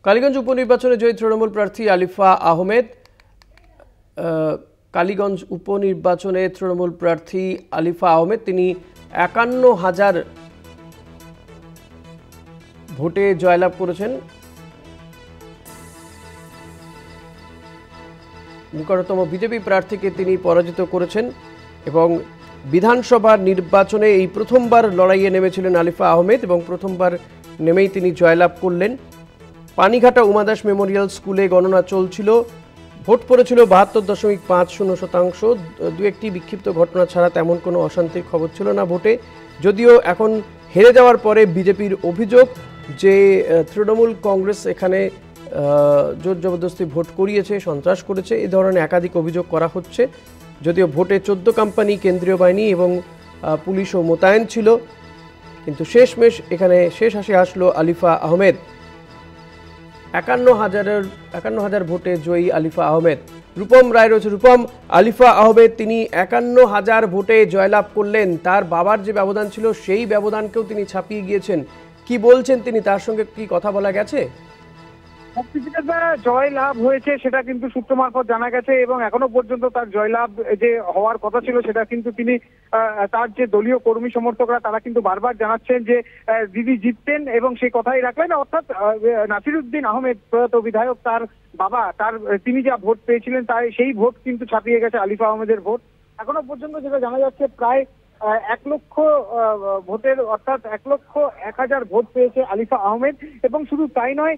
কালীগঞ্জ উপনির্বাচনে জয়ী তৃণমূল প্রার্থী আলিফা আহমেদ। কালীগঞ্জ উপনির্বাচনে তৃণমূল প্রার্থী আলিফা আহমেদ তিনি ৫১,০০০ ভোটে জয়লাভ করেছেন। নিকটতম বিজেপি প্রার্থীকে তিনি পরাজিত করেছেন এবং বিধানসভা নির্বাচনে এই প্রথমবার লড়াইয়ে নেমেছিলেন আলিফা আহমেদ এবং প্রথমবার নেমেই তিনি জয়লাভ করলেন। পানিঘাটা উমাদাস মেমোরিয়াল স্কুলে গণনা চলছিল। ভোট পড়েছিল ৭২.৫০%। দু একটি বিক্ষিপ্ত ঘটনা ছাড়া তেমন কোনো অশান্তির খবর ছিল না ভোটে। যদিও এখন হেরে যাওয়ার পরে বিজেপির অভিযোগ যে তৃণমূল কংগ্রেস এখানে জোর জবরদস্তি ভোট করিয়েছে, সন্ত্রাস করেছে, এই ধরনের একাধিক অভিযোগ করা হচ্ছে। যদিও ভোটে ১৪ কোম্পানি, কেন্দ্রীয় বাহিনী এবং পুলিশও মোতায়েন ছিল, কিন্তু শেষমেশ এখানে শেষ হাসি আসলো আলিফা আহমেদ। ৫১,০০০ ভোটে জয়ী আলিফা আহমেদ। রূপম রায় রয়েছে। রূপম, আলিফা আহমেদ তিনি ৫১,০০০ ভোটে জয়লাভ করলেন। তার বাবার যে ব্যবধান ছিল সেই ব্যবধানকেও তিনি ছাপিয়ে গিয়েছেন। কি বলছেন তিনি, তার সঙ্গে কি কথা বলা গেছে? জয় লাভ হয়েছে সেটা কিন্তু সূত্র মারফত জানা গেছে এবং এখনো পর্যন্ত তার জয়লাভ যে হওয়ার কথা ছিল সেটা কিন্তু তিনি তার যে দলীয় কর্মী সমর্থকরা তারা কিন্তু বারবার জানাচ্ছেন যে দিদি জিততেন এবং সেই কথাই রাখলেন। অর্থাৎ নাসিরউদ্দিন আহমেদ প্রয়াত বিধায়ক, তার বাবা, তিনি যা ভোট পেয়েছিলেন তাই সেই ভোট কিন্তু ছাপিয়ে গেছে আলিফা আহমেদের ভোট। এখনো পর্যন্ত যেটা জানা যাচ্ছে প্রায় ১ লক্ষ ভোটের, অর্থাৎ ১,০০,০০০ ভোট পেয়েছে আলিফা আহমেদ। এবং শুধু তাই নয়,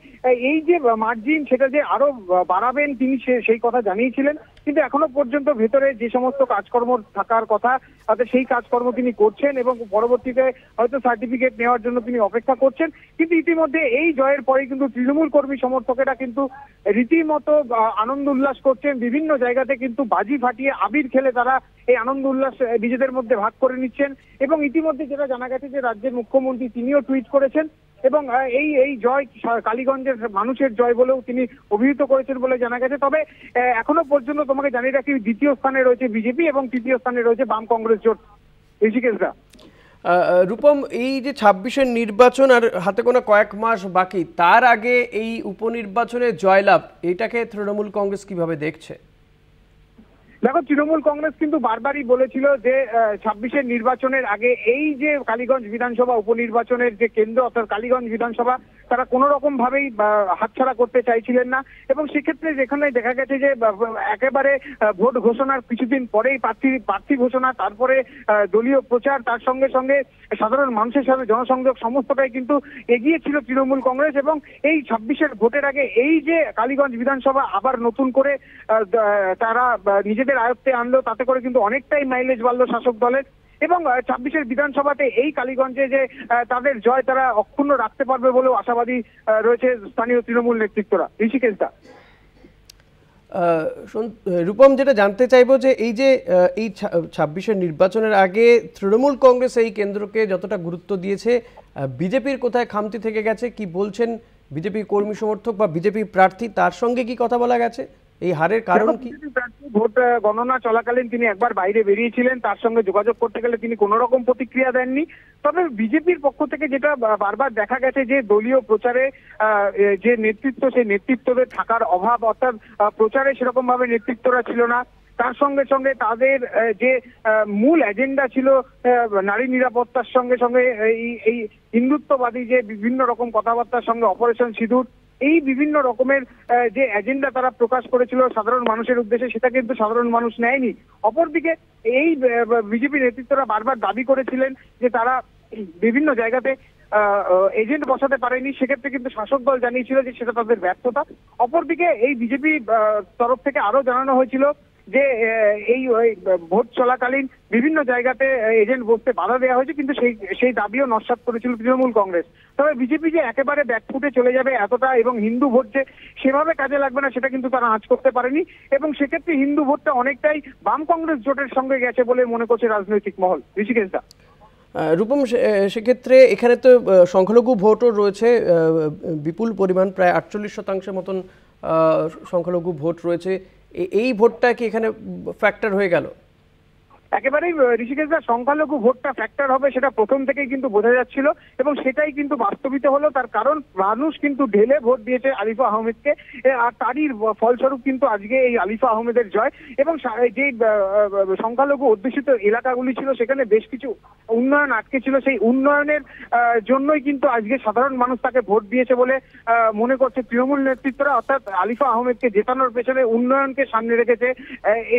এই যে মার্জিন সেটা যে আরো বাড়াবেন তিনি সেই কথা জানিয়েছিলেন, কিন্তু এখনো পর্যন্ত ভেতরে যে সমস্ত কাজকর্ম থাকার কথা তাতে সেই কাজকর্ম তিনি করছেন এবং পরবর্তীতে হয়তো সার্টিফিকেট নেওয়ার জন্য তিনি অপেক্ষা করছেন। কিন্তু ইতিমধ্যে এই জয়ের পরে কিন্তু তৃণমূল কর্মী সমর্থকেরা কিন্তু রীতিমতো আনন্দ উল্লাস করছেন। বিভিন্ন জায়গাতে কিন্তু বাজি ফাটিয়ে আবির খেলে তারা এই আনন্দ উল্লাস নিজেদের মধ্যে ভাগ করে নিচ্ছেন। এবং ইতিমধ্যে যেটা জানা গেছে যে রাজ্যের মুখ্যমন্ত্রী তিনিও টুইট করেছেন এবং এই জয় কালীগঞ্জের মানুষের জয় বলেও তিনি অভিহিত করেছেন বলে জানা গেছে। তবে এখনো পর্যন্ত তোমাকে জানিয়ে রাখি, দ্বিতীয় স্থানে রয়েছে বিজেপি এবং তৃতীয় স্থানে রয়েছে বাম কংগ্রেস জোট। ঋষিকেশদা, রূপম, এই যে ২৬-এর নির্বাচন আর হাতে গোনা কয়েক মাস বাকি, তার আগে এই উপনির্বাচনে জয়লাভ, এটাকে তৃণমূল কংগ্রেস কিভাবে দেখছে? দেখো, তৃণমূল কংগ্রেস কিন্তু বারবারই বলেছিল যে ২৬-এর নির্বাচনের আগে এই যে কালীগঞ্জ বিধানসভা উপনির্বাচনের যে কেন্দ্র অর্থাৎ কালীগঞ্জ বিধানসভা তারা কোনো রকম ভাবেই হাতছাড়া করতে চাইছিলেন না। এবং সেক্ষেত্রে যেখানে দেখা গেছে যে একেবারে ভোট ঘোষণার কিছুদিন পরেই প্রার্থী ঘোষণা, তারপরে দলীয় প্রচার, তার সঙ্গে সঙ্গে সাধারণ মানুষের সাথে জনসংযোগ সমস্তটাই কিন্তু এগিয়ে ছিল তৃণমূল কংগ্রেস। এবং এই ২৬-এর ভোটের আগে এই যে কালীগঞ্জ বিধানসভা আবার নতুন করে তারা নিজেদের আয়ত্তে আনলো, তাতে করে কিন্তু অনেকটাই মাইলেজ বাড়লো শাসক দলের। এবং ২৬-এর বিধানসভাতে এই কালীগঞ্জে যে তাদের জয় তারা অক্ষুণ্ণ রাখতে পারবে বলেও আশাবাদী রয়েছে স্থানীয় তৃণমূল নেতৃত্বরা। ঋষিকেশদা, রূপম, যেটা জানতে চাইবো যে এই যে এই ২৬-এর নির্বাচনের আগে তৃণমূল কংগ্রেস এই কেন্দ্রকে যতটা গুরুত্ব দিয়েছে, বিজেপির কোথায় খামতি থেকে গেছে, কি বলছেন বিজেপি কর্মী সমর্থক বা বিজেপি প্রার্থী, তার সঙ্গে কি কথা বলা গেছে? এই হারের কারণ কি? ভোট গণনা চলাকালীন তিনি একবার বাইরে বেরিয়েছিলেন, তার সঙ্গে যোগাযোগ করতে গেলে তিনি কোনো রকম প্রতিক্রিয়া দেননি। তবে বিজেপির পক্ষ থেকে যেটা বারবার দেখা গেছে যে দলীয় প্রচারে যে নেতৃত্ব, সেই নেতৃত্বদের থাকার অভাব, অর্থাৎ প্রচারে সেরকম ভাবে নেতৃত্বরা ছিল না। তার সঙ্গে সঙ্গে তাদের যে মূল এজেন্ডা ছিল নারী নিরাপত্তার সঙ্গে সঙ্গে এই হিন্দুত্ববাদী যে বিভিন্ন রকম কথাবার্তার সঙ্গে অপারেশন সিঁদুর, এই বিভিন্ন রকমের যে এজেন্ডা তারা প্রকাশ করেছিল সাধারণ মানুষের উদ্দেশ্যে, সেটা কিন্তু সাধারণ মানুষ নেয়নি। অপরদিকে এই বিজেপি নেতৃত্বরা বারবার দাবি করেছিলেন যে তারা বিভিন্ন জায়গাতে এজেন্ট বসাতে পারেনি, সেক্ষেত্রে কিন্তু শাসক দল জানিয়েছিল যে সেটা তাদের ব্যর্থতা। অপরদিকে এই বিজেপি তরফ থেকে আরো জানানো হয়েছিল যে এই ভোট চলাকালীন বিভিন্ন জায়গাতে এজেন্ট বসতে বাধা দেওয়া হয়েছে, কিন্তু সেই দাবিও নস্যাৎ করেছিল তৃণমূল কংগ্রেস। তবে বিজেপি যে একেবারে ব্যাকফুটে চলে যাবে এতটা এবং হিন্দু ভোট যে সেভাবে কাজে লাগবে না সেটা কিন্তু তারা আঁচ করতে পারেনি। এবং সেক্ষেত্রে হিন্দু ভোটটা অনেকটাই বাম কংগ্রেস জোটের সঙ্গে গেছে বলে মনে করছে রাজনৈতিক মহল। ঋষিকেশদা, রূপম, সেক্ষেত্রে এখানে তো সংখ্যালঘু ভোটও রয়েছে বিপুল পরিমাণ, প্রায় ৪৮% মতন সংখ্যালঘু ভোট রয়েছে। এই ভোটটা কি এখানে ফ্যাক্টর হয়ে গেল? একেবারেই ঋষিকেশদা, সংখ্যালঘু ভোটটা ফ্যাক্টর হবে সেটা প্রথম থেকেই কিন্তু বোঝা যাচ্ছিল এবং সেটাই কিন্তু বাস্তবিত হলো। তার কারণ মানুষ কিন্তু ঢেলে ভোট দিয়েছে আলিফা আহমেদকে, আর তারই ফলস্বরূপ কিন্তু আজকে এই আলিফা আহমেদের জয়। এবং যে সংখ্যালঘু অধ্যুষিত এলাকাগুলি ছিল সেখানে বেশ কিছু উন্নয়ন আটকে ছিল, সেই উন্নয়নের জন্যই কিন্তু আজকে সাধারণ মানুষ তাকে ভোট দিয়েছে বলে মনে করছে তৃণমূল নেতৃত্বরা। অর্থাৎ আলিফা আহমেদকে জেতানোর পেছনে উন্নয়নকে সামনে রেখেছে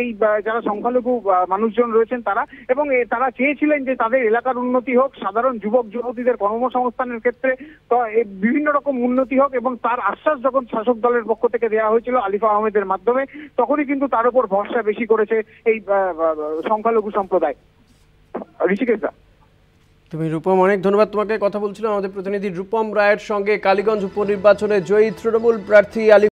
এই যারা সংখ্যালঘু মানুষজন রয়েছেন তারা, এবং তারা চেয়েছিলেন যে তাদের এলাকার উন্নতি হোক, সাধারণ যুবক যুবতীদের কর্মসংস্থানের ক্ষেত্রে তো বিভিন্ন রকম উন্নতি হোক, এবং তার আশ্বাস যখন শাসক দলের পক্ষ থেকে দেওয়া হয়েছিল আলিফা আহমেদের মাধ্যমে, তখনই কিন্তু তার উপর ভরসা বেশি করেছে এই সংখ্যালঘু সম্প্রদায়। ঋষিকেশদা, তুমি রূপম, অনেক ধন্যবাদ তোমাকে। কথা বলছিলাম আমাদের প্রতিনিধি রূপম রায়ের সঙ্গে। কালীগঞ্জ উপনির্বাচনে জয়ী তৃণমূল প্রার্থী আলিফা